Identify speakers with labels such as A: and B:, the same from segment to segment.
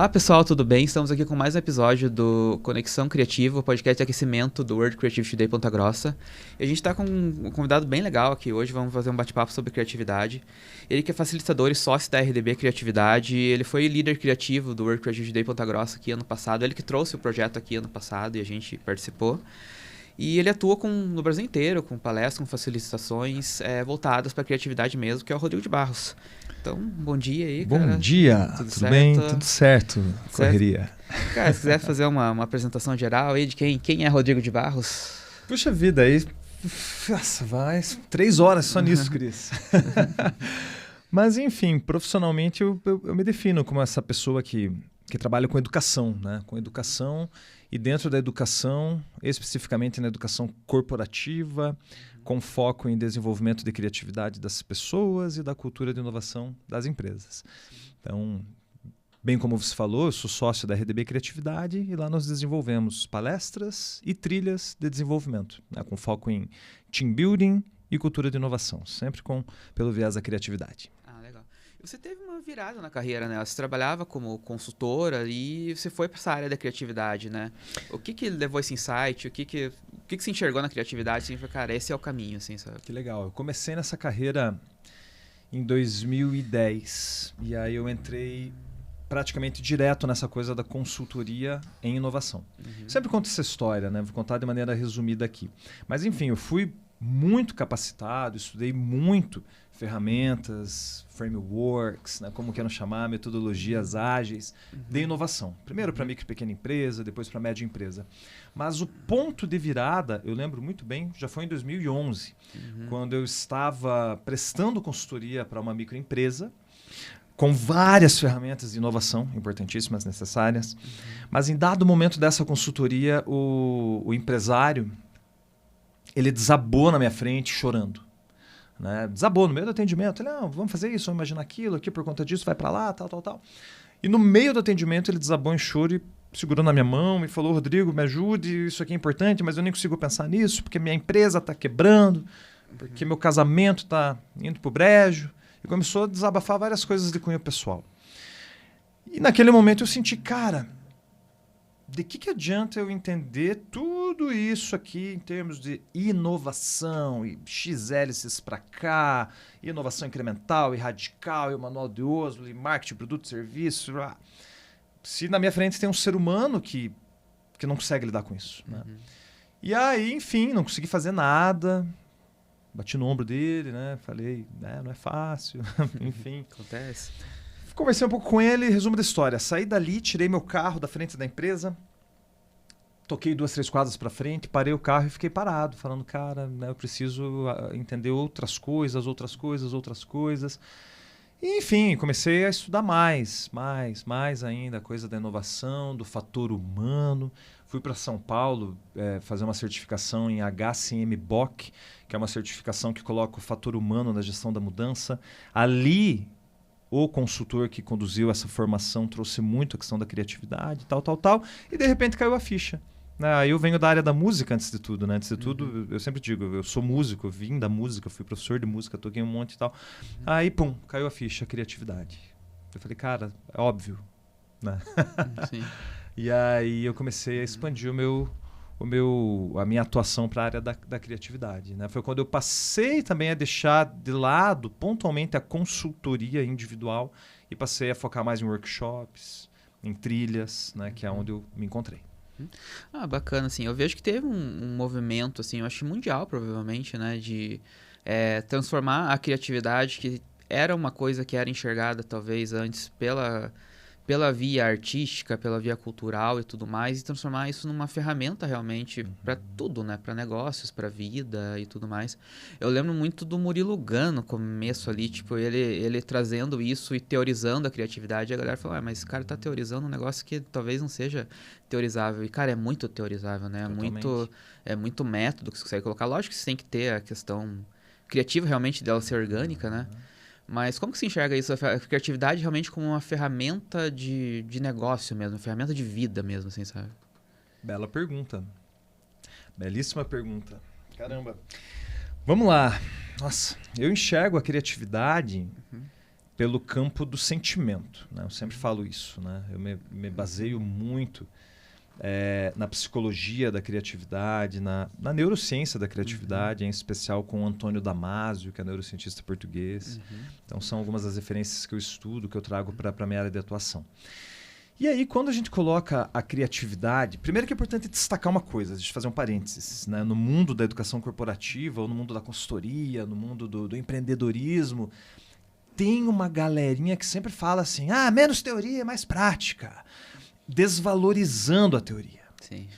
A: Olá pessoal, tudo bem? Estamos aqui com mais um episódio do Conexão Criativa, o podcast de aquecimento do World Creativity Day Ponta Grossa. E a gente está com um convidado bem legal aqui hoje, vamos fazer um bate-papo sobre criatividade. Ele que é facilitador e sócio da RDB Criatividade, ele foi líder criativo do World Creativity Day Ponta Grossa aqui ano passado, ele que trouxe o projeto aqui ano passado e a gente participou. E ele atua no Brasil inteiro, com palestras, com facilitações voltadas para a criatividade mesmo, que é o Rodrigo de Barros. Então, bom dia aí, cara.
B: Bom dia, tudo bem? Tudo certo, correria.
A: Cara, se quiser fazer uma apresentação geral aí de quem é Rodrigo de Barros.
B: Puxa vida, aí nossa, vai 3 horas só nisso, Cris. Mas enfim, profissionalmente eu me defino como essa pessoa que trabalha com educação, né? Com educação e dentro da educação, especificamente na educação corporativa, com foco em desenvolvimento de criatividade das pessoas e da cultura de inovação das empresas. Então, bem como você falou, eu sou sócio da RDB Criatividade e lá nós desenvolvemos palestras e trilhas de desenvolvimento, né, com foco em team building e cultura de inovação, sempre pelo viés da criatividade.
A: Legal. Você teve uma virada na carreira, né? Você trabalhava como consultora e você foi para essa área da criatividade, né? O que levou esse insight? O que você enxergou na criatividade? Assim, cara, esse é o caminho, assim, sabe?
B: Que legal. Eu comecei nessa carreira em 2010 e aí eu entrei praticamente direto nessa coisa da consultoria em inovação. Sempre conto essa história, né? Vou contar de maneira resumida aqui. Mas enfim, eu fui muito capacitado, estudei muito ferramentas, frameworks, né, como queiram chamar, metodologias ágeis de inovação. Primeiro para micro e pequena empresa, depois para média empresa. Mas o ponto de virada, eu lembro muito bem, já foi em 2011, quando eu estava prestando consultoria para uma microempresa, com várias ferramentas de inovação importantíssimas, necessárias. Mas em dado momento dessa consultoria, o empresário, ele desabou na minha frente chorando. Né? Desabou no meio do atendimento. Ele, não, vamos fazer isso, vamos imaginar aquilo, aqui por conta disso, vai para lá, tal. E no meio do atendimento ele desabou em choro e segurou na minha mão e falou, Rodrigo, me ajude, isso aqui é importante, mas eu nem consigo pensar nisso, porque minha empresa está quebrando, porque meu casamento está indo para o brejo. E começou a desabafar várias coisas de cunho pessoal. E naquele momento eu senti, cara, de que adianta eu entender tudo isso aqui em termos de inovação e X hélices para cá, inovação incremental e radical, e o manual de Oslo, e marketing, produto, serviço. Se na minha frente tem um ser humano que não consegue lidar com isso. Né? E aí, enfim, não consegui fazer nada. Bati no ombro dele, né? Falei, não é fácil, enfim.
A: Acontece.
B: Conversei um pouco com ele, resumo da história. Saí dali, tirei meu carro da frente da empresa, toquei 2, 3 quadras para frente, parei o carro e fiquei parado, falando, cara, né, eu preciso entender outras coisas. E, enfim, comecei a estudar mais ainda, a coisa da inovação, do fator humano. Fui para São Paulo fazer uma certificação em HCM-BOC, que é uma certificação que coloca o fator humano na gestão da mudança. Ali, o consultor que conduziu essa formação trouxe muito a questão da criatividade, tal. E, de repente, caiu a ficha. Eu venho da área da música antes de tudo. Né? Antes de tudo, eu sempre digo, eu sou músico, eu vim da música, fui professor de música, toquei um monte e tal. Aí, pum, caiu a ficha, a criatividade. Eu falei, cara, é óbvio. Né?
A: Sim.
B: E aí eu comecei a expandir a minha atuação para a área da criatividade. Né? Foi quando eu passei também a deixar de lado pontualmente a consultoria individual e passei a focar mais em workshops, em trilhas, né? Que é onde eu me encontrei.
A: Bacana, assim, eu vejo que teve um movimento, assim, eu acho mundial, provavelmente, né, de transformar a criatividade, que era uma coisa que era enxergada, talvez, antes pela via artística, pela via cultural e tudo mais, e transformar isso numa ferramenta realmente para tudo, né? Para negócios, para vida e tudo mais. Eu lembro muito do Murilo Gun no começo ali, tipo, ele trazendo isso e teorizando a criatividade, e a galera falou, mas esse cara tá teorizando um negócio que talvez não seja teorizável. E, cara, é muito teorizável, né? É muito método que você consegue colocar. Lógico que você tem que ter a questão criativa realmente dela ser orgânica, né? Mas como que se enxerga isso, a criatividade realmente como uma ferramenta de negócio mesmo, uma ferramenta de vida mesmo, assim, sabe?
B: Bela pergunta. Belíssima pergunta. Caramba. Vamos lá. Nossa, eu enxergo a criatividade pelo campo do sentimento, né? Eu sempre falo isso, né? Eu me baseio muito na psicologia da criatividade, na neurociência da criatividade, em especial com o Antônio Damasio, que é neurocientista português. Então são algumas das referências que eu estudo, que eu trago para a minha área de atuação. E aí, quando a gente coloca a criatividade, primeiro que é importante destacar uma coisa, deixa eu fazer um parênteses, né? No mundo da educação corporativa, ou no mundo da consultoria, no mundo do empreendedorismo, tem uma galerinha que sempre fala assim, menos teoria, mais prática, desvalorizando a teoria.
A: Sim.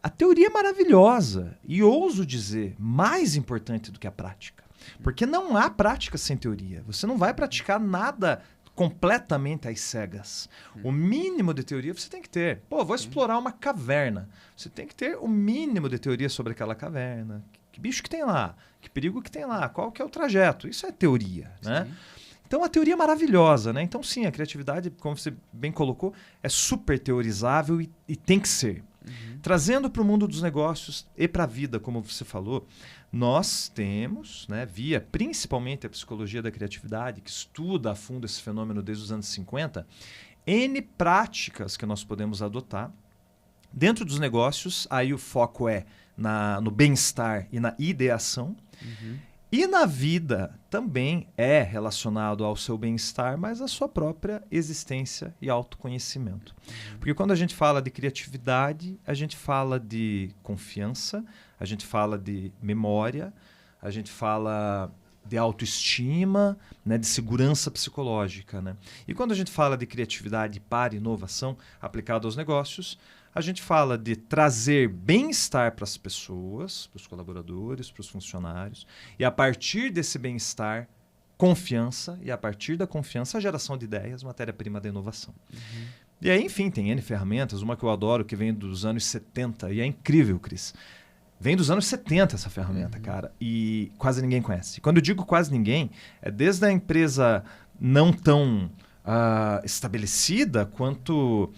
B: A teoria é maravilhosa e ouso dizer, mais importante do que a prática. Porque não há prática sem teoria. Você não vai praticar nada completamente às cegas. O mínimo de teoria você tem que ter. Vou explorar uma caverna. Você tem que ter o mínimo de teoria sobre aquela caverna. Que bicho que tem lá? Que perigo que tem lá? Qual que é o trajeto? Isso é teoria, né? Então, a teoria é maravilhosa, né? Então, sim, a criatividade, como você bem colocou, é super teorizável e tem que ser. Trazendo para o mundo dos negócios e para a vida, como você falou, nós temos, né, via principalmente a psicologia da criatividade, que estuda a fundo esse fenômeno desde os anos 50, N práticas que nós podemos adotar. Dentro dos negócios, aí o foco é no bem-estar e na ideação. E na vida também é relacionado ao seu bem-estar, mas à sua própria existência e autoconhecimento. Porque quando a gente fala de criatividade, a gente fala de confiança, a gente fala de memória, a gente fala de autoestima, né, de segurança psicológica, né? E quando a gente fala de criatividade para inovação aplicada aos negócios, a gente fala de trazer bem-estar para as pessoas, para os colaboradores, para os funcionários, e a partir desse bem-estar, confiança, e a partir da confiança, a geração de ideias, matéria-prima da inovação. E aí, enfim, tem N ferramentas, uma que eu adoro, que vem dos anos 70, e é incrível, Cris. Vem dos anos 70 essa ferramenta, cara, e quase ninguém conhece. Quando eu digo quase ninguém, é desde a empresa não tão estabelecida quanto...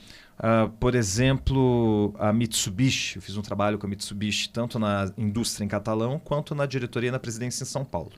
B: por exemplo, a Mitsubishi. Eu fiz um trabalho com a Mitsubishi, tanto na indústria em Catalão, quanto na diretoria na presidência em São Paulo.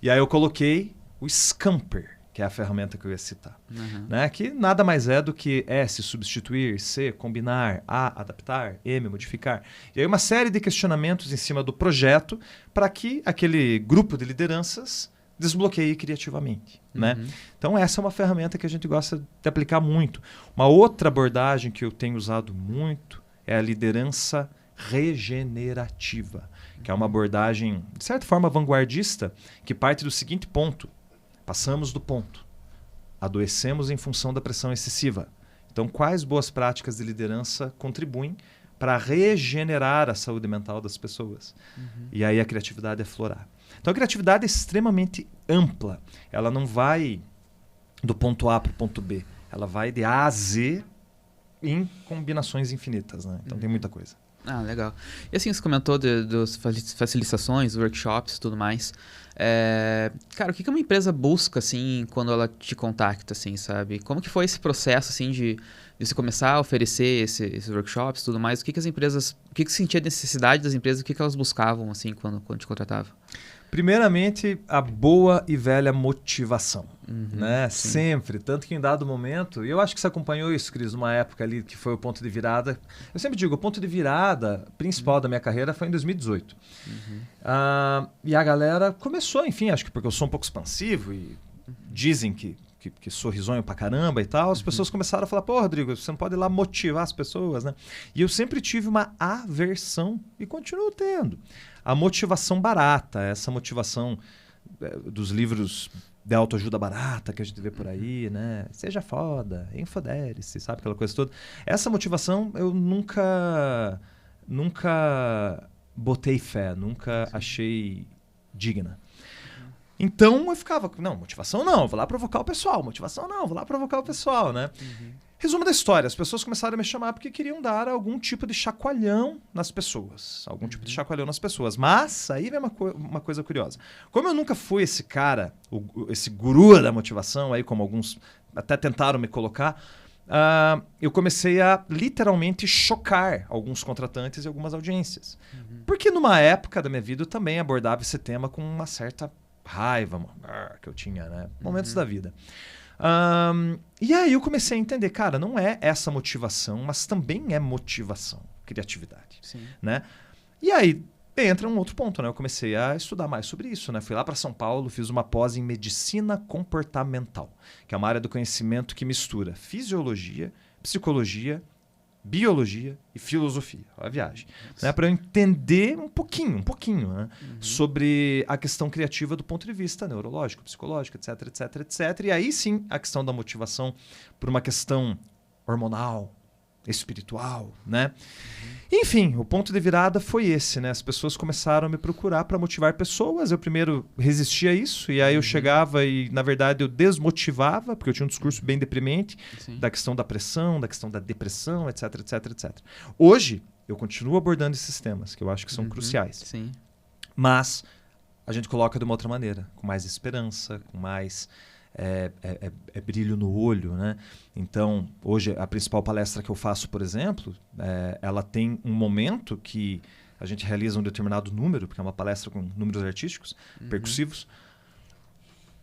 B: E aí eu coloquei o Scamper, que é a ferramenta que eu ia citar. Né? Que nada mais é do que S, substituir, C, combinar, A, adaptar, M, modificar. E aí uma série de questionamentos em cima do projeto para que aquele grupo de lideranças desbloqueie criativamente. Né? Então essa é uma ferramenta que a gente gosta de aplicar muito. Uma outra abordagem que eu tenho usado muito é a liderança regenerativa, que é uma abordagem, de certa forma, vanguardista, que parte do seguinte ponto. Passamos do ponto. Adoecemos em função da pressão excessiva. Então, quais boas práticas de liderança contribuem para regenerar a saúde mental das pessoas? E aí a criatividade aflorar. Então, a criatividade é extremamente ampla. Ela não vai do ponto A para o ponto B. Ela vai de A a Z em combinações infinitas, né? Então, tem muita coisa.
A: Legal. E assim, você comentou das facilitações, workshops e tudo mais. Cara, o que uma empresa busca, assim, quando ela te contacta, assim, sabe? Como que foi esse processo, assim, de você começar a oferecer esses workshops e tudo mais? O que as empresas... O que sentia a necessidade das empresas? O que elas buscavam, assim, quando te contratavam?
B: Primeiramente, a boa e velha motivação, né?
A: Sim.
B: Sempre, tanto que em dado momento, e eu acho que você acompanhou isso, Cris, numa época ali que foi o ponto de virada. Eu sempre digo, o ponto de virada principal da minha carreira foi em 2018. E a galera começou, enfim, acho que porque eu sou um pouco expansivo e dizem que sou risonho pra caramba e tal, as pessoas começaram a falar, Rodrigo, você não pode ir lá motivar as pessoas, né? E eu sempre tive uma aversão e continuo tendo. A motivação barata, essa motivação dos livros de autoajuda barata que a gente vê por aí, né? Seja foda, infodere-se, sabe? Aquela coisa toda. Essa motivação eu nunca botei fé, nunca achei digna. Então eu ficava, não, motivação não, vou lá provocar o pessoal, motivação não, vou lá provocar o pessoal, né? Resumo da história, as pessoas começaram a me chamar porque queriam dar algum tipo de chacoalhão nas pessoas. Algum tipo de chacoalhão nas pessoas. Mas aí vem uma coisa curiosa. Como eu nunca fui esse cara, esse guru da motivação, aí como alguns até tentaram me colocar, eu comecei a literalmente chocar alguns contratantes e algumas audiências. Porque numa época da minha vida eu também abordava esse tema com uma certa raiva que eu tinha, né? Momentos da vida. E aí eu comecei a entender, cara, não é essa motivação, mas também é motivação, criatividade.
A: Sim.
B: Né? E aí entra um outro ponto, né? Eu comecei a estudar mais sobre isso, né? Fui lá para São Paulo, fiz uma pós em medicina comportamental, que é uma área do conhecimento que mistura fisiologia, psicologia, biologia e filosofia. Olha a viagem. Né? Para eu entender um pouquinho, né? Sobre a questão criativa do ponto de vista neurológico, psicológico, etc, etc, etc. E aí sim a questão da motivação por uma questão hormonal, espiritual, né? Enfim, o ponto de virada foi esse, né? As pessoas começaram a me procurar para motivar pessoas. Eu primeiro resistia a isso, e aí eu chegava e, na verdade, eu desmotivava, porque eu tinha um discurso bem deprimente, da questão da pressão, da questão da depressão, etc, etc, etc. Hoje, eu continuo abordando esses temas, que eu acho que são cruciais.
A: Sim.
B: Mas a gente coloca de uma outra maneira, com mais esperança, com mais... brilho no olho, né? Então, hoje, a principal palestra que eu faço, por exemplo, ela tem um momento que a gente realiza um determinado número, porque é uma palestra com números artísticos, percussivos,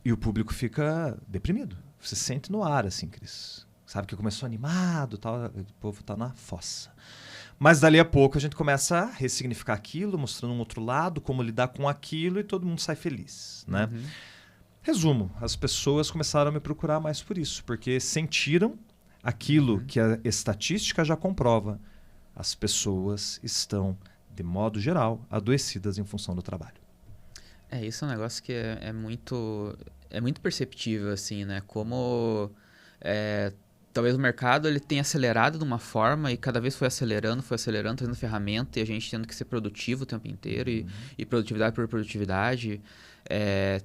B: e o público fica deprimido. Você sente no ar, assim, Cris. Sabe que começou animado, tal, o povo tá na fossa. Mas dali a pouco a gente começa a ressignificar aquilo, mostrando um outro lado, como lidar com aquilo, e todo mundo sai feliz, né? Resumo, as pessoas começaram a me procurar mais por isso, porque sentiram aquilo que a estatística já comprova. As pessoas estão, de modo geral, adoecidas em função do trabalho.
A: Isso é um negócio que é muito perceptível, assim, né? Como talvez o mercado ele tenha acelerado de uma forma e cada vez foi acelerando, trazendo ferramenta e a gente tendo que ser produtivo o tempo inteiro e produtividade por produtividade.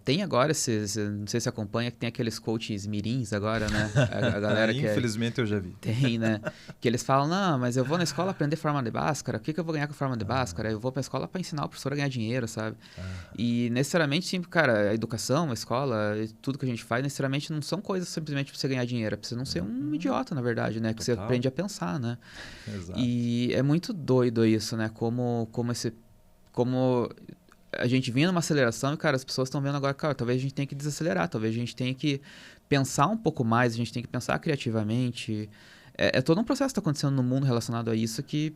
A: Tem agora esses, não sei se acompanha, que tem aqueles coaches mirins agora, né? A galera que
B: infelizmente eu já vi.
A: Tem, né? Que eles falam, não, mas eu vou na escola aprender forma de Bhaskara, o que eu vou ganhar com forma de Bhaskara? Eu vou pra escola pra ensinar o professor a ganhar dinheiro, sabe? E necessariamente, sim, cara, a educação, a escola, tudo que a gente faz, necessariamente não são coisas simplesmente pra você ganhar dinheiro, é pra você não ser um idiota, na verdade, né? Que você aprende a pensar, né?
B: Exato.
A: E é muito doido isso, né? Como a gente vinha numa aceleração e, cara, as pessoas estão vendo agora, cara, talvez a gente tenha que desacelerar, talvez a gente tenha que pensar um pouco mais, a gente tem que pensar criativamente. É todo um processo que está acontecendo no mundo relacionado a isso que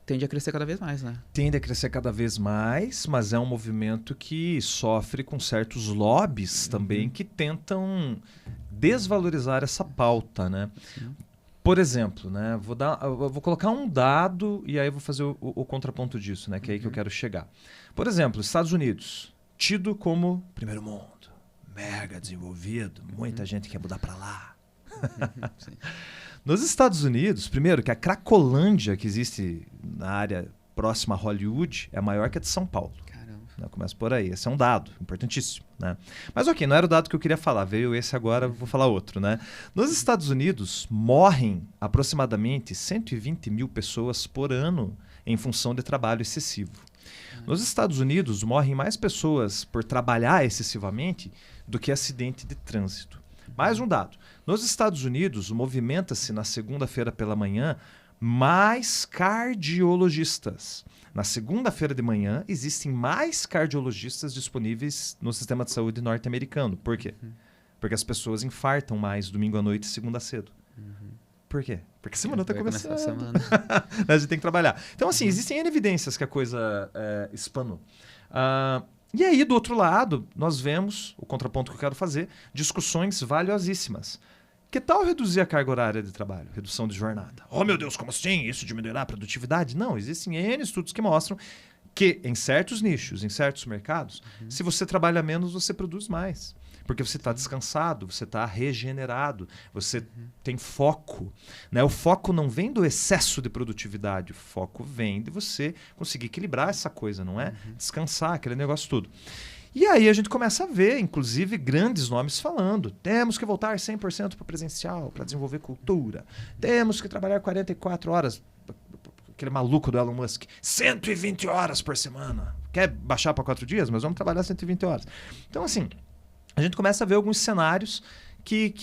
A: tende a crescer cada vez mais, né?
B: Tende a crescer cada vez mais, mas é um movimento que sofre com certos lobbies também que tentam desvalorizar essa pauta, né? Por exemplo, né, eu vou colocar um dado e aí eu vou fazer o contraponto disso, né, que é aí que eu quero chegar. Por exemplo, Estados Unidos, tido como primeiro mundo, mega desenvolvido, muita gente quer mudar para lá. Nos Estados Unidos, primeiro, que a Cracolândia que existe na área próxima a Hollywood é maior que a de São Paulo. Começa por aí. Esse é um dado importantíssimo, né? Mas ok, não era o dado que eu queria falar. Veio esse agora, vou falar outro, né? Nos Estados Unidos, morrem aproximadamente 120 mil pessoas por ano em função de trabalho excessivo. Nos Estados Unidos, morrem mais pessoas por trabalhar excessivamente do que acidente de trânsito. Mais um dado. Nos Estados Unidos, movimenta-se na segunda-feira pela manhã mais cardiologistas. Na segunda-feira de manhã, existem mais cardiologistas disponíveis no sistema de saúde norte-americano. Por quê? Porque as pessoas infartam mais domingo à noite e segunda cedo. Por quê? Porque a semana está começando. A gente tem que trabalhar. Então, assim, existem N evidências que a coisa espanou. E aí, do outro lado, nós vemos, o contraponto que eu quero fazer, discussões valiosíssimas. Que tal reduzir a carga horária de trabalho? Redução de jornada. Oh, meu Deus, como assim? Isso diminuirá a produtividade? Não, existem N estudos que mostram que em certos nichos, em certos mercados, se você trabalha menos, você produz mais. Porque você está descansado, você está regenerado, você tem foco. Né? O foco não vem do excesso de produtividade, o foco vem de você conseguir equilibrar essa coisa, não é? Descansar, aquele negócio tudo. E aí a gente começa a ver, inclusive, grandes nomes falando. Temos que voltar 100% para o presencial, para desenvolver cultura. Temos que trabalhar 44 horas. Aquele maluco do Elon Musk. 120 horas por semana. Quer baixar para 4 dias? Mas vamos trabalhar 120 horas. Então, assim, a gente começa a ver alguns cenários que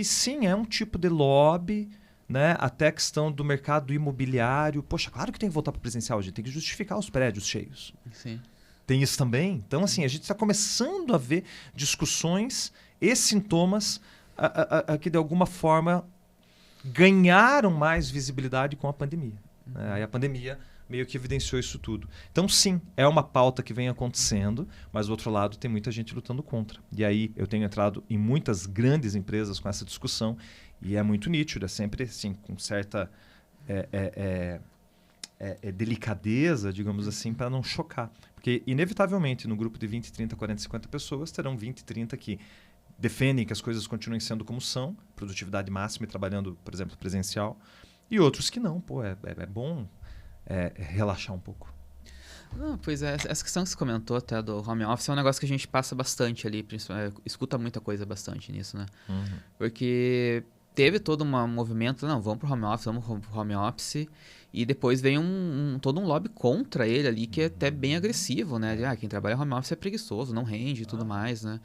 B: sim, é um tipo de lobby, né? Até a questão do mercado imobiliário. Poxa, claro que tem que voltar para o presencial, a gente tem que justificar os prédios cheios.
A: Sim.
B: tem isso também. Então, assim, a gente está começando a ver discussões e sintomas que, de alguma forma, ganharam mais visibilidade com a pandemia. Aí a pandemia meio que evidenciou isso tudo. Então, sim, é uma pauta que vem acontecendo, mas do outro lado tem muita gente lutando contra. E aí eu tenho entrado em muitas grandes empresas com essa discussão e é muito nítido, é sempre assim, com certa delicadeza, digamos assim, para não chocar. Porque, inevitavelmente, no grupo de 20, 30, 40, 50 pessoas, terão 20, 30 que defendem que as coisas continuem sendo como são, produtividade máxima e trabalhando, por exemplo, presencial, e outros que não. Pô, é bom relaxar um pouco.
A: Não, pois é, essa questão que você comentou até do home office é um negócio que a gente passa bastante ali, escuta muita coisa bastante nisso, né?
B: Uhum.
A: Porque teve todo um movimento, não, vamos pro home office, e depois vem todo um lobby contra ele ali, que é até bem agressivo, né? Quem trabalha home office é preguiçoso, não rende e tudo mais, né?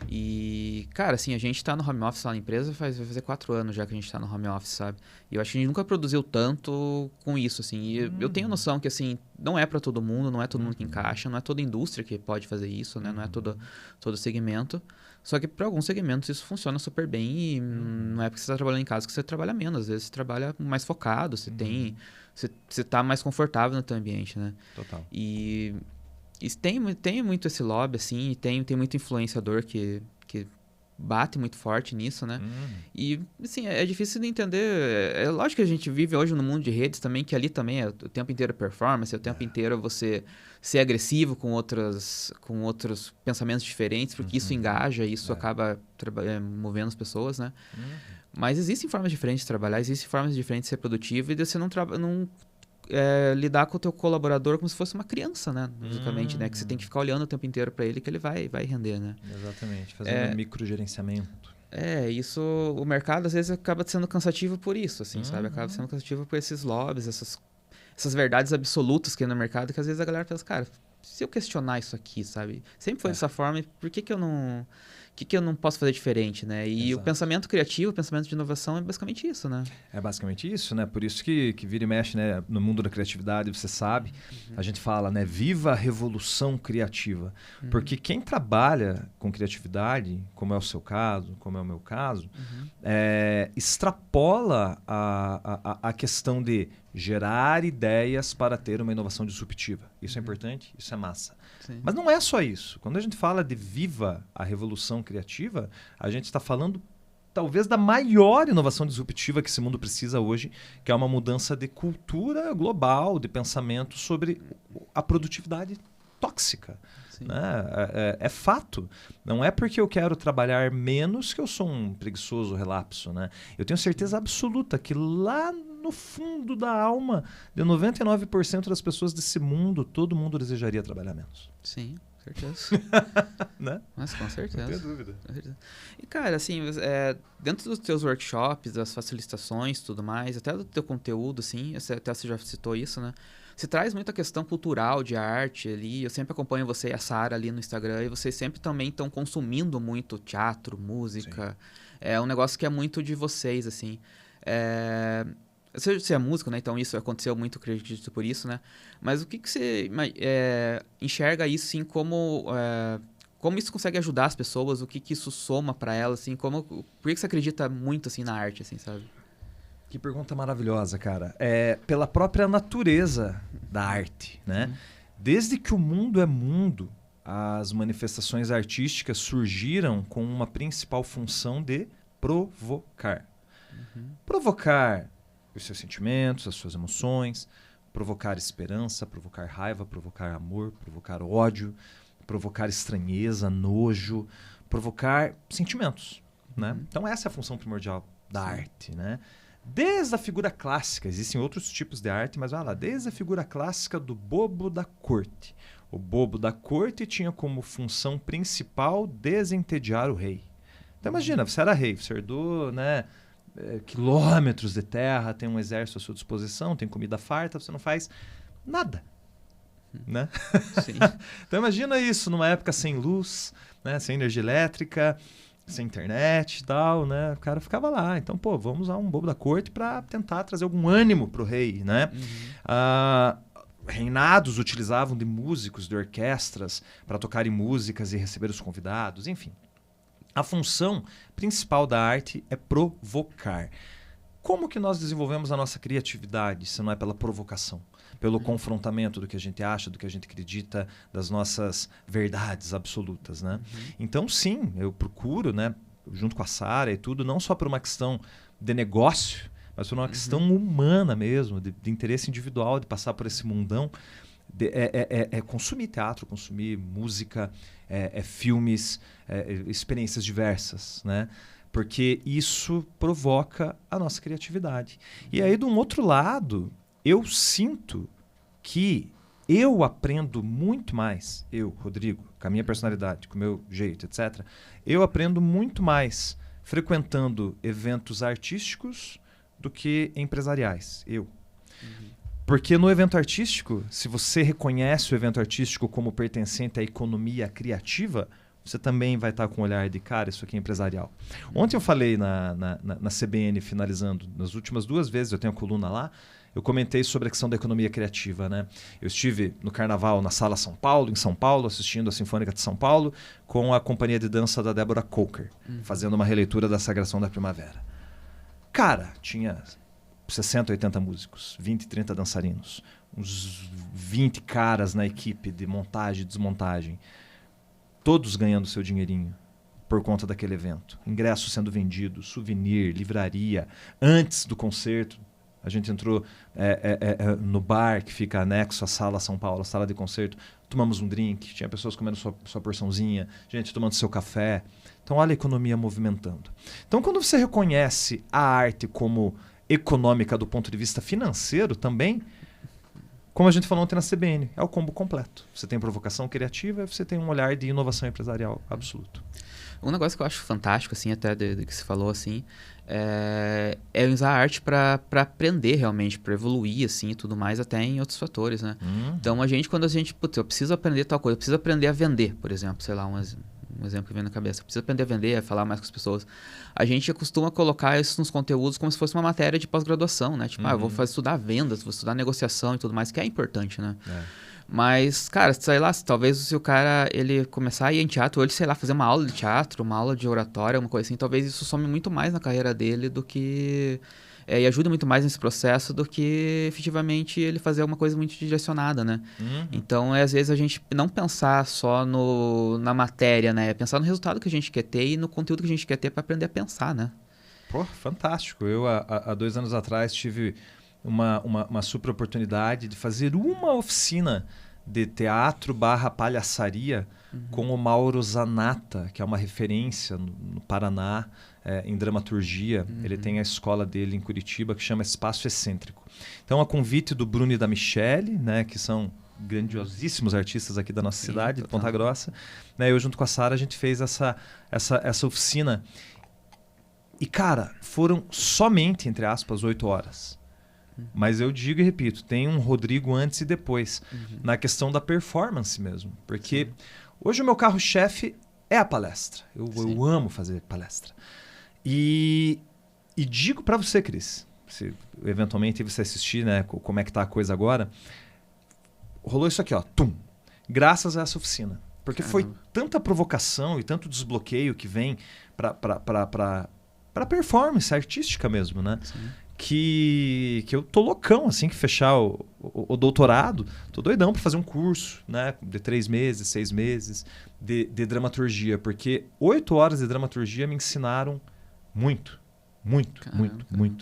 A: E, cara, assim, a gente tá no home office lá na empresa vai fazer 4 anos já que a gente tá no home office, sabe? E eu acho que a gente nunca produziu tanto com isso, assim. E eu tenho noção que, assim, não é para todo mundo, não é todo mundo que encaixa, não é toda indústria que pode fazer isso, né? Não é todo segmento. Só que para alguns segmentos isso funciona super bem e não é porque você tá trabalhando em casa que você trabalha menos. Às vezes você trabalha mais focado, você tá mais confortável no teu ambiente, né?
B: Total.
A: E tem muito esse lobby, assim, e tem muito influenciador que bate muito forte nisso, né? E, assim, é difícil de entender. É lógico que a gente vive hoje no mundo de redes também, que ali também é o tempo inteiro performance, é o tempo inteiro você ser agressivo com outros pensamentos diferentes, porque isso engaja, isso acaba movendo as pessoas, né? Mas existem formas diferentes de trabalhar, existem formas diferentes de ser produtivo e de você não lidar com o teu colaborador como se fosse uma criança, né? Basicamente, né? Que você tem que ficar olhando o tempo inteiro para ele que ele vai render, né?
B: Exatamente, fazendo microgerenciamento.
A: Isso, o mercado às vezes acaba sendo cansativo por isso, assim, sabe? Acaba sendo cansativo por esses lobbies, essas verdades absolutas que tem no mercado, que às vezes a galera pensa, cara, se eu questionar isso aqui, sabe? Sempre foi dessa forma, e por que eu não... O que eu não posso fazer diferente, né? E
B: Exato.
A: O pensamento criativo, o pensamento de inovação é basicamente isso, né?
B: É basicamente isso, né? Por isso que vira e mexe, né? No mundo da criatividade, você sabe, a gente fala, né? Viva a revolução criativa. Porque quem trabalha com criatividade, como é o seu caso, como é o meu caso, extrapola a questão de gerar ideias para ter uma inovação disruptiva. Isso é importante, isso é massa.
A: Sim.
B: Mas não é só isso. Quando a gente fala de viva a revolução criativa, a gente está falando talvez da maior inovação disruptiva que esse mundo precisa hoje, que é uma mudança de cultura global, de pensamento sobre a produtividade tóxica. Né? É fato. Não é porque eu quero trabalhar menos que eu sou um preguiçoso relapso. Né? Eu tenho certeza absoluta que lá no fundo da alma de 99% das pessoas desse mundo, todo mundo desejaria trabalhar menos.
A: Sim, certeza.
B: Né?
A: Mas com certeza.
B: Não tenho dúvida.
A: E, cara, assim, dentro dos teus workshops, das facilitações e tudo mais, até do teu conteúdo, assim, até você já citou isso, né? Você traz muita questão cultural de arte ali. Eu sempre acompanho você e a Sara ali no Instagram, e vocês sempre também estão consumindo muito teatro, música. Sim. É um negócio que é muito de vocês, assim. Você é músico, né? Então isso aconteceu muito, acredito, por isso, né? Mas o que você enxerga isso, assim, como isso consegue ajudar as pessoas? O que isso soma para elas, assim? Por que você acredita muito, assim, na arte, assim, sabe?
B: Que pergunta maravilhosa, cara. Pela própria natureza da arte, né? Desde que o mundo é mundo, as manifestações artísticas surgiram com uma principal função de provocar. Provocar os seus sentimentos, as suas emoções, provocar esperança, provocar raiva, provocar amor, provocar ódio, provocar estranheza, nojo, provocar sentimentos, né? Então essa é a função primordial da arte, né? Desde a figura clássica, existem outros tipos de arte, mas vai lá, desde a figura clássica do bobo da corte. O bobo da corte tinha como função principal desentediar o rei. Então imagina, você era rei, você herdou, né, quilômetros de terra, tem um exército à sua disposição, tem comida farta, você não faz nada. Né?
A: Sim.
B: Então imagina isso numa época sem luz, né, sem energia elétrica, sem internet e tal, né? O cara ficava lá. Então, vamos usar um bobo da corte para tentar trazer algum ânimo pro rei, né? reinados utilizavam de músicos, de orquestras, para tocarem músicas e receber os convidados, enfim. A função principal da arte é provocar. Como que nós desenvolvemos a nossa criatividade, se não é pela provocação? Pelo confrontamento do que a gente acha, do que a gente acredita, das nossas verdades absolutas, né? Então, sim, eu procuro, né, junto com a Sara e tudo, não só por uma questão de negócio, mas por uma questão humana mesmo, de interesse individual, de passar por esse mundão, consumir teatro, consumir música, filmes, experiências diversas, né? Porque isso provoca a nossa criatividade. E aí, de um outro lado, eu sinto que eu aprendo muito mais, eu, Rodrigo, com a minha personalidade, com o meu jeito, etc., eu aprendo muito mais frequentando eventos artísticos do que empresariais, eu. Porque no evento artístico, se você reconhece o evento artístico como pertencente à economia criativa, você também vai estar com um olhar de, cara, isso aqui é empresarial. Ontem eu falei na CBN, finalizando, nas últimas 2 vezes, eu tenho a coluna lá, eu comentei sobre a questão da economia criativa, né? Eu estive no Carnaval na Sala São Paulo, em São Paulo, assistindo a Sinfônica de São Paulo, com a companhia de dança da Débora Coker, fazendo uma releitura da Sagração da Primavera. Cara, tinha 60, 80 músicos, 20, 30 dançarinos, uns 20 caras na equipe de montagem e desmontagem, todos ganhando seu dinheirinho por conta daquele evento. Ingresso sendo vendido, souvenir, livraria. Antes do concerto, a gente entrou no bar que fica anexo à Sala São Paulo, a sala de concerto, tomamos um drink, tinha pessoas comendo sua porçãozinha, gente tomando seu café. Então, olha a economia movimentando. Então, quando você reconhece a arte como econômica do ponto de vista financeiro também, como a gente falou ontem na CBN, é o combo completo. Você tem provocação criativa e você tem um olhar de inovação empresarial absoluto.
A: Um negócio que eu acho fantástico, assim, até do que você falou, assim, é usar a arte para aprender realmente, para evoluir, assim, e tudo mais, até em outros fatores, né? Então, quando a gente, putz, eu preciso aprender tal coisa, eu preciso aprender a vender, por exemplo, sei lá, um exemplo que vem na cabeça, eu preciso aprender a vender, a falar mais com as pessoas. A gente costuma colocar isso nos conteúdos como se fosse uma matéria de pós-graduação, né? Tipo, eu vou estudar vendas, vou estudar negociação e tudo mais, que é importante, né? Mas, cara, sei lá, talvez se o cara ele começar a ir em teatro, ou ele, sei lá, fazer uma aula de teatro, uma aula de oratória, uma coisa assim, talvez isso some muito mais na carreira dele do que... e ajuda muito mais nesse processo do que efetivamente ele fazer uma coisa muito direcionada, né? Então, às vezes, a gente não pensar só na matéria, né? Pensar no resultado que a gente quer ter e no conteúdo que a gente quer ter para aprender a pensar, né?
B: Pô, fantástico. Eu, há 2 anos atrás, tive uma super oportunidade de fazer uma oficina de teatro / palhaçaria com o Mauro Zanata, que é uma referência no Paraná, em dramaturgia. Ele tem a escola dele em Curitiba, que chama Espaço Excêntrico. Então, a convite do Bruno e da Michele, né, que são grandiosíssimos artistas aqui da nossa cidade, de Ponta Grossa, né, eu junto com a Sara, a gente fez essa oficina. E, cara, foram somente, entre aspas, 8 horas. Mas eu digo e repito, tem um Rodrigo antes e depois, na questão da performance mesmo. Porque hoje o meu carro-chefe é a palestra. Eu amo fazer palestra. E digo para você, Cris, se eventualmente você assistir, né, como é que tá a coisa agora, rolou isso aqui, ó, tum, graças a essa oficina. Porque foi tanta provocação e tanto desbloqueio que vem para performance artística mesmo, né? Que eu tô loucão, assim, que fechar o doutorado, tô doidão para fazer um curso, né, de 3 meses, 6 meses de dramaturgia, porque 8 horas de dramaturgia me ensinaram muito.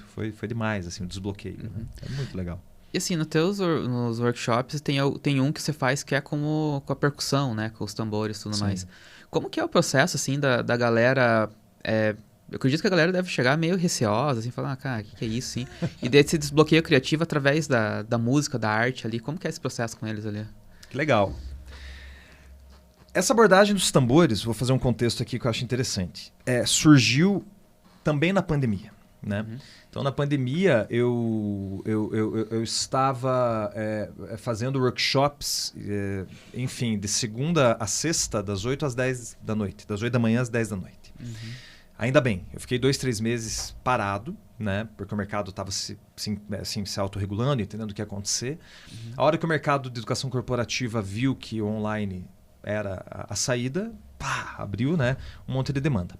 B: Foi demais, assim, o desbloqueio. Né? É muito legal.
A: E assim, nos workshops tem um que você faz que é com a percussão, né, com os tambores e tudo mais. Como que é o processo, assim, da galera... Eu acredito que a galera deve chegar meio receosa, assim, falar, cara, o que é isso, sim? E daí esse desbloqueio criativo através da música, da arte ali. Como que é esse processo com eles ali?
B: Que legal. Essa abordagem dos tambores, vou fazer um contexto aqui que eu acho interessante. Surgiu também na pandemia, né? Então, na pandemia, eu estava fazendo workshops, enfim, de segunda a sexta, das 8 às 10 da noite. Das 8 da manhã às 10 da noite. Ainda bem, eu fiquei 2, 3 meses parado, né? Porque o mercado estava se autorregulando, entendendo o que ia acontecer. A hora que o mercado de educação corporativa viu que o online era a saída, pá, abriu, né, um monte de demanda.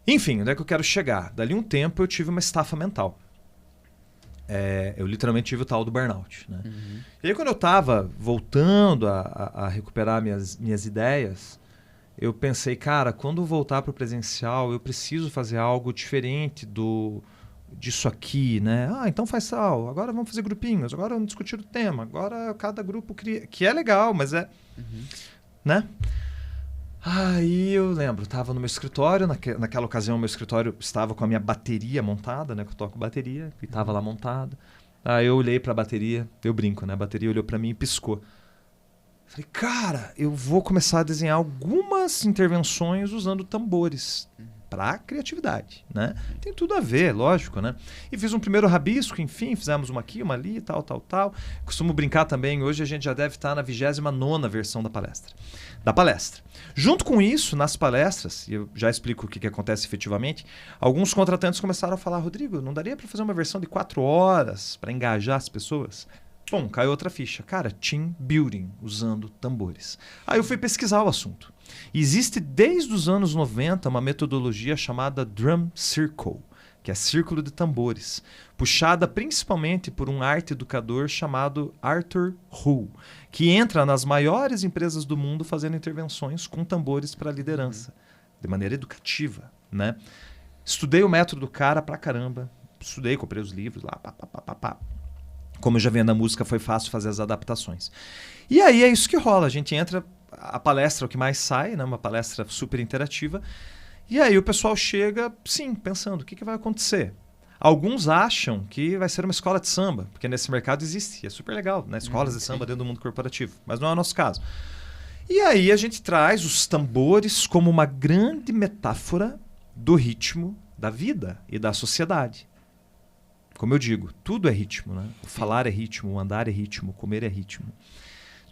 B: Enfim, onde é que eu quero chegar? Dali um tempo eu tive uma estafa mental. Eu literalmente tive o tal do burnout. Né? E aí quando eu estava voltando a recuperar minhas ideias, eu pensei, cara, quando eu voltar para o presencial, eu preciso fazer algo diferente disso aqui, né? Então faz tal, agora vamos fazer grupinhos, agora vamos discutir o tema, agora cada grupo cria... Que é legal, mas é... Né? Aí eu lembro, estava no meu escritório, naquela ocasião meu escritório estava com a minha bateria montada, né? Que eu toco bateria, e estava lá montada. Aí eu olhei para a bateria, eu brinco, né? A bateria olhou para mim e piscou. Falei, cara, eu vou começar a desenhar algumas intervenções usando tambores para criatividade, né? Tem tudo a ver, lógico, né? E fiz um primeiro rabisco, enfim, fizemos uma aqui, uma ali, tal. Costumo brincar também, hoje a gente já deve estar na 29ª versão da palestra. Junto com isso, nas palestras, e eu já explico o que acontece efetivamente, alguns contratantes começaram a falar, Rodrigo, não daria para fazer uma versão de 4 horas para engajar as pessoas? Bom, caiu outra ficha. Cara, team building, usando tambores. Aí eu fui pesquisar o assunto. Existe desde os anos 90 uma metodologia chamada Drum Circle, que é círculo de tambores, puxada principalmente por um arte educador chamado Arthur Hu, que entra nas maiores empresas do mundo fazendo intervenções com tambores para liderança, de maneira educativa, né? Estudei o método do cara pra caramba, comprei os livros lá, pá. Como eu já vendo a música, foi fácil fazer as adaptações. E aí é isso que rola. A gente entra, a palestra é o que mais sai, né? Uma palestra super interativa. E aí o pessoal chega, sim, pensando, o que vai acontecer? Alguns acham que vai ser uma escola de samba, porque nesse mercado existe, e é super legal, né? Escolas de samba dentro do mundo corporativo, mas não é o nosso caso. E aí a gente traz os tambores como uma grande metáfora do ritmo da vida e da sociedade. Como eu digo, tudo é ritmo, né? O falar é ritmo, o andar é ritmo, o comer é ritmo.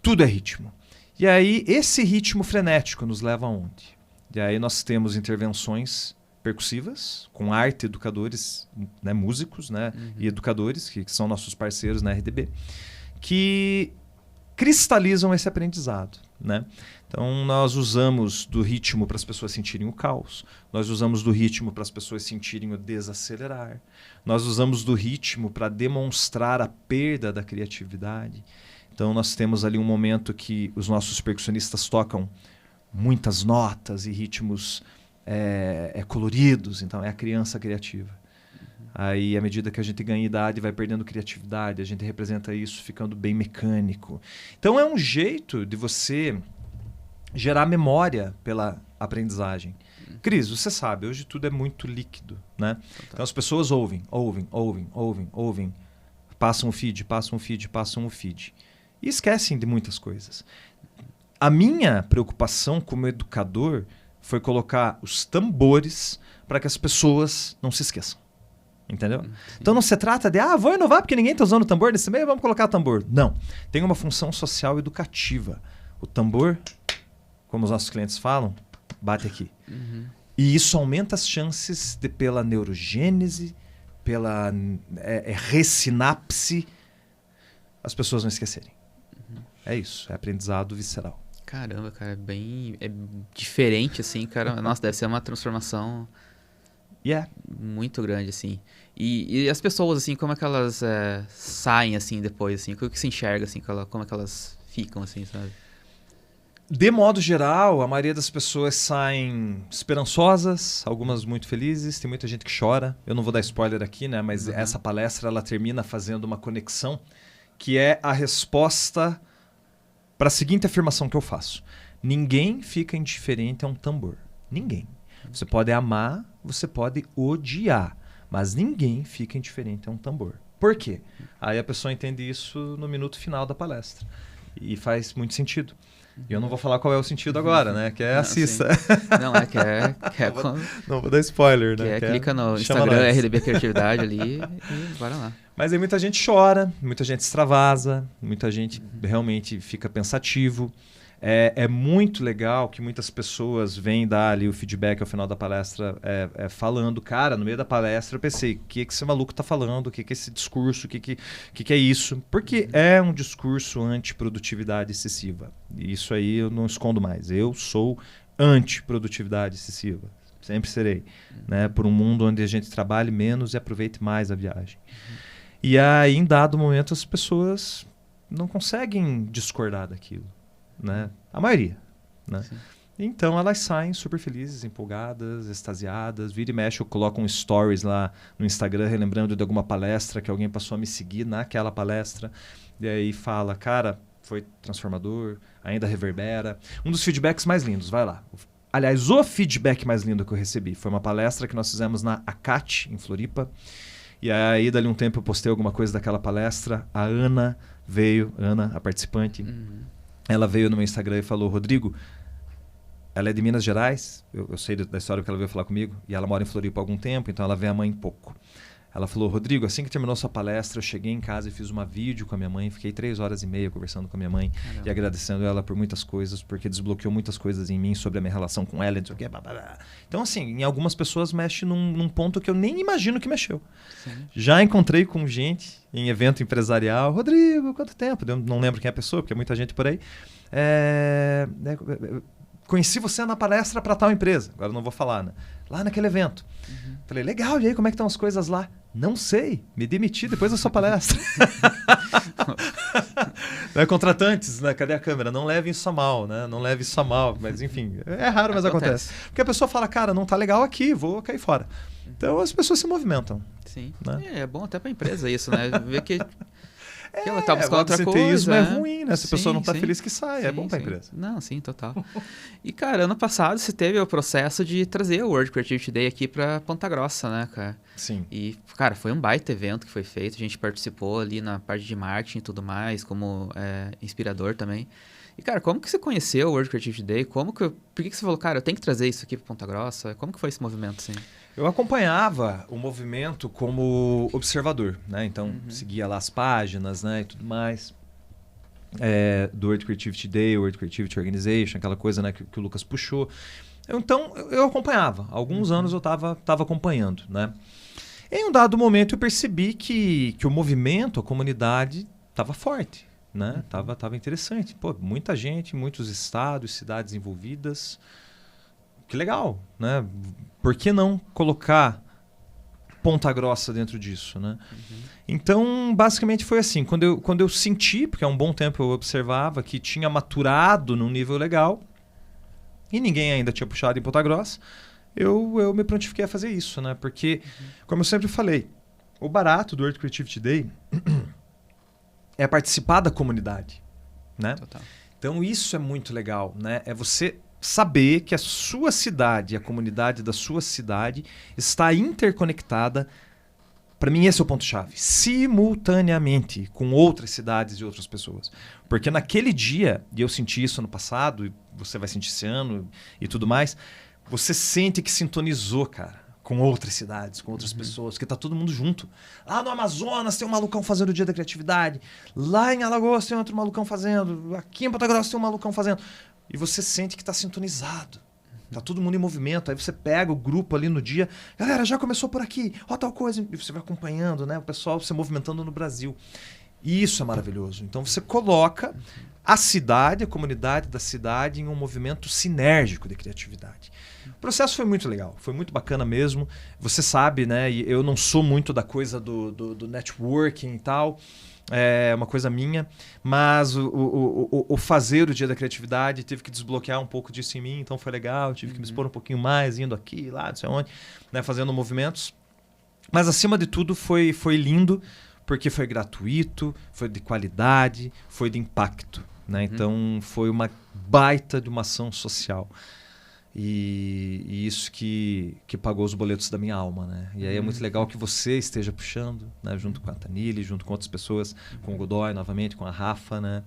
B: Tudo é ritmo. E aí, esse ritmo frenético nos leva aonde? E aí nós temos intervenções percussivas, com arte educadores, né, músicos, né, e educadores, que são nossos parceiros na RDB, que cristalizam esse aprendizado, né? Então, nós usamos do ritmo para as pessoas sentirem o caos. Nós usamos do ritmo para as pessoas sentirem o desacelerar. Nós usamos do ritmo para demonstrar a perda da criatividade. Então, nós temos ali um momento que os nossos percussionistas tocam muitas notas e ritmos coloridos. Então, é a criança criativa. Aí, à medida que a gente ganha idade, vai perdendo criatividade. A gente representa isso ficando bem mecânico. Então, é um jeito de você gerar memória pela aprendizagem. Cris, você sabe, hoje tudo é muito líquido, né? Então as pessoas ouvem, passam o feed, e esquecem de muitas coisas. A minha preocupação como educador foi colocar os tambores para que as pessoas não se esqueçam. Entendeu? Sim. Então não se trata de, vou inovar porque ninguém está usando tambor nesse meio, vamos colocar tambor. Não. Tem uma função social educativa. O tambor, como os nossos clientes falam, bate aqui. E isso aumenta as chances de, pela neurogênese, pela ressinapse, as pessoas não esquecerem. É isso, é aprendizado visceral.
A: Caramba, cara, é diferente, assim, cara. Nossa, deve ser uma transformação muito grande, assim. E as pessoas, assim, como é que elas saem, assim, depois, assim? O que se enxerga, assim, como é que elas ficam, assim, sabe?
B: De modo geral, a maioria das pessoas saem esperançosas, algumas muito felizes, tem muita gente que chora. Eu não vou dar spoiler aqui, né? Mas essa palestra ela termina fazendo uma conexão que é a resposta para a seguinte afirmação que eu faço. Ninguém fica indiferente a um tambor. Ninguém. Você pode amar, você pode odiar, mas ninguém fica indiferente a um tambor. Por quê? Aí a pessoa entende isso no minuto final da palestra. E faz muito sentido. E eu não vou falar qual é o sentido agora, né? Que é assista.
A: Não,
B: não vou dar spoiler, né?
A: Clica no Instagram, RDB Criatividade ali e bora lá.
B: Mas aí muita gente chora, muita gente extravasa, muita gente realmente fica pensativo. É muito legal que muitas pessoas vêm dar ali o feedback ao final da palestra falando, cara, no meio da palestra eu pensei, o que esse maluco tá falando, o que esse discurso, o que é isso? Porque é um discurso anti-produtividade excessiva. E isso aí eu não escondo mais. Eu sou anti-produtividade excessiva. Sempre serei. Né? Por um mundo onde a gente trabalhe menos e aproveite mais a viagem. E aí, em dado momento, as pessoas não conseguem discordar daquilo. Né? A maioria. Né? Então elas saem super felizes, empolgadas, extasiadas. Vira e mexe, eu coloco um stories lá no Instagram relembrando de alguma palestra que alguém passou a me seguir naquela palestra. E aí fala, cara, foi transformador, ainda reverbera. Um dos feedbacks mais lindos, vai lá. Aliás, o feedback mais lindo que eu recebi foi uma palestra que nós fizemos na ACAT, em Floripa. E aí, dali um tempo, eu postei alguma coisa daquela palestra. A Ana veio, a participante, ela veio no meu Instagram e falou, Rodrigo, ela é de Minas Gerais, eu sei da história que ela veio falar comigo, e ela mora em Floripa há algum tempo, então ela vê a mãe pouco. Ela falou, Rodrigo, assim que terminou sua palestra, eu cheguei em casa e fiz uma vídeo com a minha mãe, fiquei 3 horas e meia conversando com a minha mãe e agradecendo ela por muitas coisas, porque desbloqueou muitas coisas em mim sobre a minha relação com ela, não sei o quê, blá, blá, blá. Então, assim, em algumas pessoas mexe num ponto que eu nem imagino que mexeu. Sim. Já encontrei com gente em evento empresarial, Rodrigo, quanto tempo? Eu não lembro quem é a pessoa, porque é muita gente por aí. Conheci você na palestra para tal empresa, agora não vou falar, né? Lá naquele evento. Falei, legal, e aí como é que estão as coisas lá? Não sei, me demiti depois da sua palestra. Contratantes, né? Cadê a câmera? Não leve isso a mal, né? Não leve isso a mal, mas enfim, é raro, mas acontece. Porque a pessoa fala, cara, não tá legal aqui, vou cair fora. Então as pessoas se movimentam.
A: Sim,
B: né?
A: É bom até para a empresa isso, né? Ver que ela tá buscando outra coisa.
B: O absenteísmo é ruim, né? Se a pessoa não tá feliz que sai, é bom pra empresa.
A: Não, sim, total. E, cara, ano passado você teve o processo de trazer o World Creativity Day aqui pra Ponta Grossa, né, cara?
B: Sim.
A: E, cara, foi um baita evento que foi feito, a gente participou ali na parte de marketing e tudo mais, como inspirador também. E, cara, como que você conheceu o World Creativity Day? Por que você falou, cara, eu tenho que trazer isso aqui pra Ponta Grossa? Como que foi esse movimento, assim?
B: Eu acompanhava o movimento como observador, né? Então, seguia lá as páginas, né, e tudo mais. Do World Creativity Day, World Creativity Organization, aquela coisa, né, que o Lucas puxou. Então, eu acompanhava. Há alguns anos eu estava acompanhando, né? Em um dado momento, eu percebi que o movimento, a comunidade, estava forte, né? Tava interessante. Pô, muita gente, muitos estados, cidades envolvidas. Que legal, né? Por que não colocar Ponta Grossa dentro disso, né? Então, basicamente foi assim. Quando eu senti, porque há um bom tempo eu observava que tinha maturado num nível legal e ninguém ainda tinha puxado em Ponta Grossa, eu me prontifiquei a fazer isso, né? Porque, como eu sempre falei, o barato do World Creativity Day é participar da comunidade, né?
A: Total.
B: Então, isso é muito legal, né? É você saber que a sua cidade, a comunidade da sua cidade está interconectada. Para mim, esse é o ponto-chave. Simultaneamente com outras cidades e outras pessoas. Porque naquele dia, e eu senti isso no passado, e você vai sentir esse ano e tudo mais, você sente que sintonizou, cara, com outras cidades, com outras pessoas, que tá todo mundo junto. Lá no Amazonas tem um malucão fazendo o Dia da Criatividade. Lá em Alagoas tem outro malucão fazendo. Aqui em Ponta Grossa tem um malucão fazendo. E você sente que está sintonizado. Tá todo mundo em movimento. Aí você pega o grupo ali no dia. Galera, já começou por aqui. Ó, tal coisa. E você vai acompanhando, né? O pessoal se movimentando no Brasil. E isso é maravilhoso. Então você coloca a cidade, a comunidade da cidade em um movimento sinérgico de criatividade. O processo foi muito legal. Foi muito bacana mesmo. Você sabe, né? E eu não sou muito da coisa do networking e tal. É uma coisa minha, mas o fazer o Dia da Criatividade teve que desbloquear um pouco disso em mim, então foi legal, tive que me expor um pouquinho mais, indo aqui, lá, não sei onde, né, fazendo movimentos. Mas acima de tudo foi lindo, porque foi gratuito, foi de qualidade, foi de impacto, né? Então foi uma baita de uma ação social. E isso que pagou os boletos da minha alma, né? E aí é muito legal que você esteja puxando, né? Junto com a Tanili, junto com outras pessoas, com o Godoy novamente, com a Rafa, né?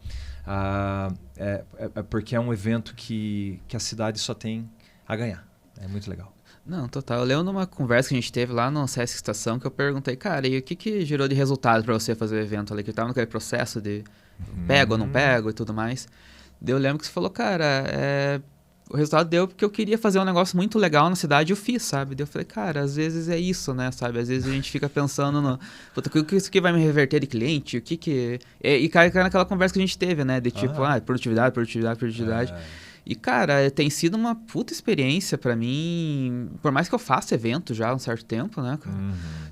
B: Porque é um evento que a cidade só tem a ganhar. É muito legal.
A: Não, total. Eu lembro numa conversa que a gente teve lá no Sesc Estação que eu perguntei, cara, e o que gerou de resultado para você fazer o evento ali? Que estava naquele processo de pego ou não pego e tudo mais. Daí eu lembro que você falou, cara, o resultado deu porque eu queria fazer um negócio muito legal na cidade e eu fiz, sabe? Daí eu falei, cara, às vezes é isso, né, sabe? Às vezes a gente fica pensando no... Puta, o que isso aqui vai me reverter de cliente? O que que... E cai naquela conversa que a gente teve, né? De tipo, produtividade. E, cara, tem sido uma puta experiência pra mim, por mais que eu faça evento já há um certo tempo, né, cara?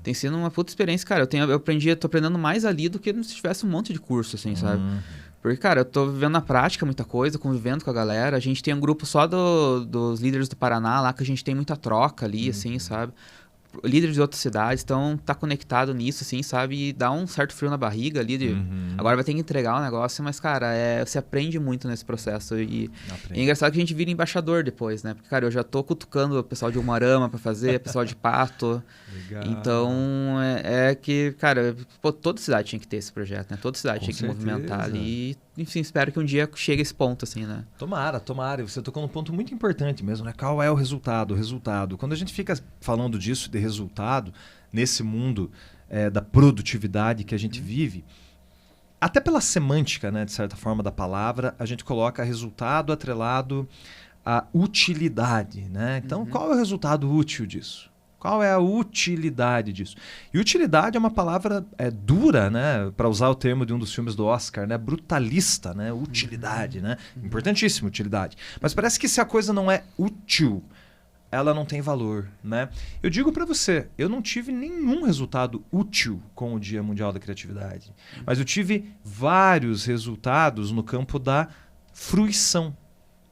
A: Tem sido uma puta experiência, cara. Tô aprendendo mais ali do que se tivesse um monte de curso, assim, sabe? Porque, cara, eu tô vivendo na prática muita coisa, convivendo com a galera. A gente tem um grupo só dos líderes do Paraná lá, que a gente tem muita troca ali, assim, sabe? Líderes de outras cidades, então tá conectado nisso, assim, sabe? E dá um certo frio na barriga ali. Agora vai ter que entregar o negócio, mas, cara, você aprende muito nesse processo. E é engraçado que a gente vira embaixador depois, né? Porque, cara, eu já tô cutucando o pessoal de Umuarama pra fazer, o pessoal de Pato.
B: Legal.
A: Então, que, cara, pô, toda cidade tinha que ter esse projeto, né? Toda cidade tinha que movimentar ali. E, enfim, espero que um dia chegue a esse ponto, assim, né?
B: Tomara. E você tocou num ponto muito importante mesmo, né? Qual é o resultado? O resultado. Quando a gente fica falando disso, de resultado, nesse mundo da produtividade que a gente vive, até pela semântica, né, de certa forma, da palavra, a gente coloca resultado atrelado à utilidade, né? Então, qual é o resultado útil disso? Qual é a utilidade disso? E utilidade é uma palavra dura, né? Para usar o termo de um dos filmes do Oscar, né? Brutalista, né? Utilidade, né? Importantíssimo, utilidade. Mas parece que se a coisa não é útil, ela não tem valor, né? Eu digo para você, eu não tive nenhum resultado útil com o Dia Mundial da Criatividade, mas eu tive vários resultados no campo da fruição,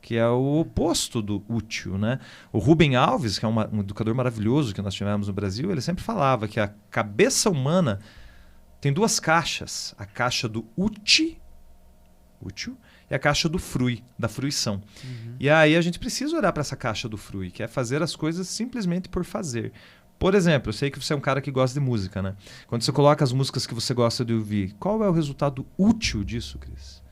B: que é o oposto do útil, né? O Rubem Alves, que é um educador maravilhoso que nós tivemos no Brasil, ele sempre falava que a cabeça humana tem duas caixas, a caixa do útil, e a caixa do da fruição. E aí a gente precisa olhar para essa caixa do frui, que é fazer as coisas simplesmente por fazer. Por exemplo, eu sei que você é um cara que gosta de música, né? Quando você coloca as músicas que você gosta de ouvir, qual é o resultado útil disso, Cris?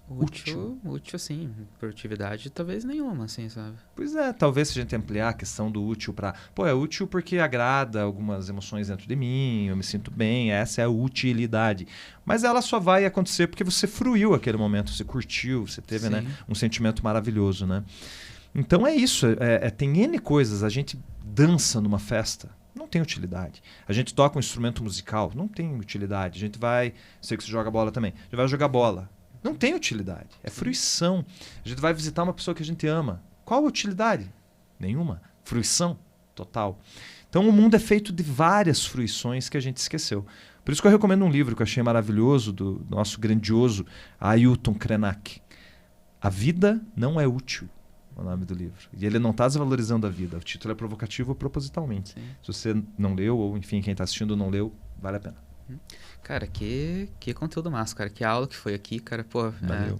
A: Útil, sim. Produtividade, talvez nenhuma, assim, sabe?
B: Pois é, talvez se a gente ampliar a questão do útil para... Pô, é útil porque agrada algumas emoções dentro de mim, eu me sinto bem, essa é a utilidade. Mas ela só vai acontecer porque você fruiu aquele momento, você curtiu, você teve, né, um sentimento maravilhoso, né? Então é isso, tem N coisas, a gente dança numa festa, não tem utilidade. A gente toca um instrumento musical, não tem utilidade. A gente vai... Sei que você joga bola também. A gente vai jogar bola. Não tem utilidade, é fruição. A gente vai visitar uma pessoa que a gente ama. Qual a utilidade? Nenhuma. Fruição total. Então o mundo é feito de várias fruições que a gente esqueceu. Por isso que eu recomendo um livro que eu achei maravilhoso do nosso grandioso Ailton Krenak. A Vida Não é Útil, é o nome do livro. E ele não está desvalorizando a vida. O título é provocativo propositalmente. Se você não leu, ou enfim, quem está assistindo não leu, vale a pena.
A: Cara, que conteúdo massa, cara. Que aula que foi aqui, cara. Pô,
B: valeu.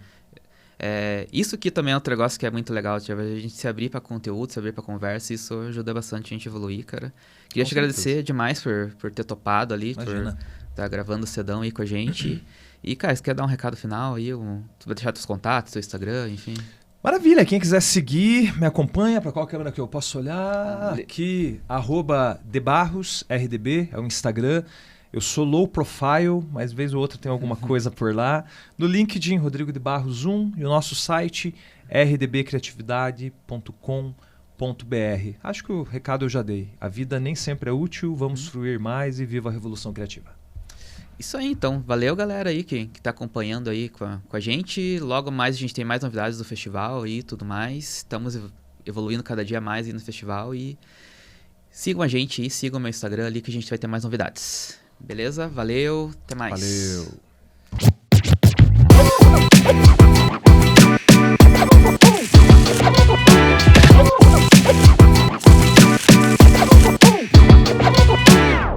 A: Isso aqui também é outro negócio que é muito legal. Tipo, a gente se abrir pra conteúdo, se abrir pra conversa. Isso ajuda bastante a gente a evoluir, cara. Queria te agradecer demais por ter topado ali. Imagina. Por estar gravando cedão aí com a gente. E, cara, você quer dar um recado final aí? Tu vai deixar teus contatos, teu Instagram, enfim...
B: Maravilha, quem quiser seguir, me acompanha. Para qual câmera que eu posso olhar? Aqui, @debarrosrdb, é o Instagram. Eu sou low profile, mas vez ou outra tem alguma coisa por lá. No LinkedIn, Rodrigo de Barros 1, e o nosso site, rdbcriatividade.com.br. Acho que o recado eu já dei. A vida nem sempre é útil, vamos fruir mais e viva a revolução criativa.
A: Isso aí, então. Valeu, galera aí que tá acompanhando aí com a gente. Logo mais a gente tem mais novidades do festival e tudo mais. Estamos evoluindo cada dia mais aí no festival e sigam a gente aí, sigam o meu Instagram ali que a gente vai ter mais novidades. Beleza? Valeu, até mais.
B: Valeu.